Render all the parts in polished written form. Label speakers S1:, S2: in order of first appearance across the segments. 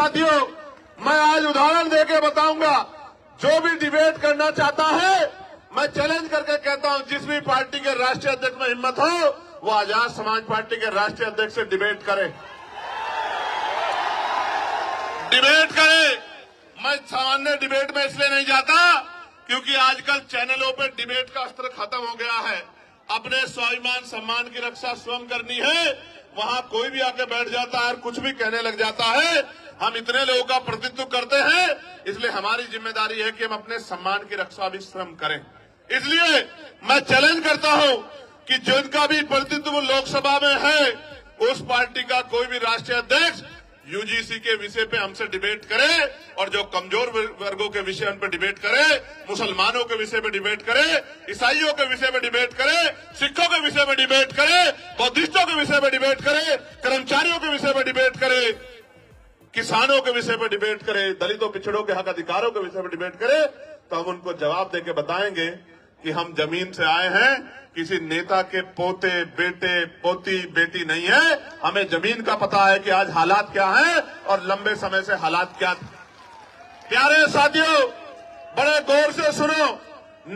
S1: साथियों, मैं आज उदाहरण देके बताऊंगा। जो भी डिबेट करना चाहता है, मैं चैलेंज करके कहता हूं, जिस भी पार्टी के राष्ट्रीय अध्यक्ष में हिम्मत हो, वो आजाद समाज पार्टी के राष्ट्रीय अध्यक्ष से डिबेट करे। डिबेट करे। मैं सामान्य डिबेट में इसलिए नहीं जाता क्योंकि आजकल चैनलों पे डिबेट का अस्त्र खत्म हो गया है। अपने स्वाभिमान सम्मान की रक्षा स्वयं करनी है, वहां कोई भी आके बैठ जाता है और कुछ भी कहने लग जाता है। हम इतने लोगों का प्रतिनिधित्व करते हैं, इसलिए हमारी जिम्मेदारी है कि हम अपने सम्मान की रक्षा भी स्वयं करें। इसलिए मैं चैलेंज करता हूं कि जिनका भी प्रतिनिधित्व लोकसभा में है, उस पार्टी का कोई भी राष्ट्रीय अध्यक्ष यूजीसी के विषय पे हमसे डिबेट करे, और जो कमजोर वर्गों के विषय उन पर डिबेट करे, मुसलमानों के विषय पे डिबेट करे, ईसाइयों के विषय पे डिबेट करे, सिखों के विषय पे डिबेट करे, बौद्धिस्टों के विषय पे डिबेट करे, कर्मचारियों के विषय पे डिबेट करे, किसानों के विषय पे डिबेट करे, दलितों पिछड़ों के हक अधिकारों के विषय पे डिबेट करे, तो हम उनको जवाब देके बताएंगे कि हम जमीन से आए हैं, किसी नेता के पोते बेटे पोती बेटी नहीं है। हमें जमीन का पता है कि आज हालात क्या हैं और लंबे समय से हालात क्या थे। प्यारे साथियों, बड़े गौर से सुनो।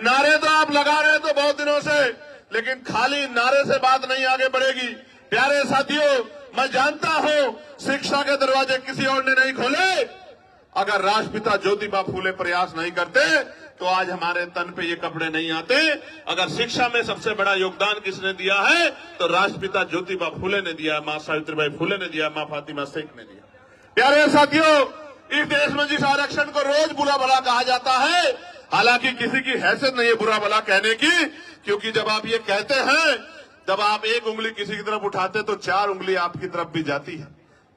S1: नारे तो आप लगा रहे तो बहुत दिनों से, लेकिन खाली नारे से बात नहीं आगे बढ़ेगी। प्यारे साथियों, मैं जानता हूं शिक्षा के दरवाजे किसी और ने नहीं खोले। अगर राष्ट्रपिता ज्योतिबा फूले प्रयास नहीं करते तो आज हमारे तन पे ये कपड़े नहीं आते। अगर शिक्षा में सबसे बड़ा योगदान किसने दिया है तो राष्ट्रपिता ज्योतिबा फूले ने दिया, मां सावित्रीबाई फूले ने दिया, मां फातिमा शेख ने दिया। प्यारे साथियों, इस देश में जिस आरक्षण को रोज बुरा भला कहा जाता है, हालांकि किसी की हैसियत नहीं है बुरा भला कहने की, क्योंकि जब आप ये कहते हैं, जब आप एक उंगली किसी की तरफ उठाते तो 4 उंगली आपकी तरफ भी जाती है,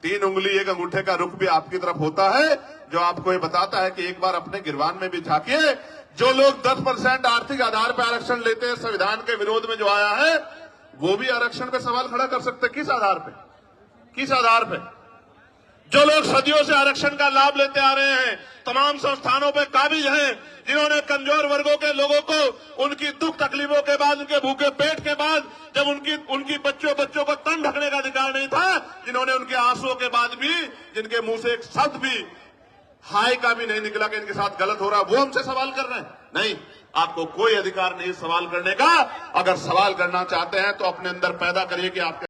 S1: 3 उंगली एक अंगूठे का रुख भी आपकी तरफ होता है, जो आपको ये बताता है कि एक बार अपने गिरवान में भी झांकिए। जो लोग 10% आर्थिक आधार पर आरक्षण लेते हैं, संविधान के विरोध में जो आया है, वो भी आरक्षण पे सवाल खड़ा कर सकते हैं। किस आधार पे? किस आधार पे? जो लोग सदियों से आरक्षण का लाभ लेते आ रहे हैं, तमाम संस्थानों पे काबिज हैं, जिन्होंने कमजोर वर्गों के लोगों को उनकी दुख तकलीफों के बाद, उनके भूखे पेट के बाद, जब उनकी बच्चों को तन ढकने का अधिकार नहीं था, जिन्होंने उनके आंसुओं के बाद भी, जिनके मुंह से एक शब्द भी हाय का भी नहीं निकला कि इनके साथ गलत हो रहा, वो हमसे सवाल कर रहे हैं। नहीं, आपको कोई अधिकार नहीं सवाल करने का। अगर सवाल करना चाहते हैं तो अपने अंदर पैदा करिए कि आपके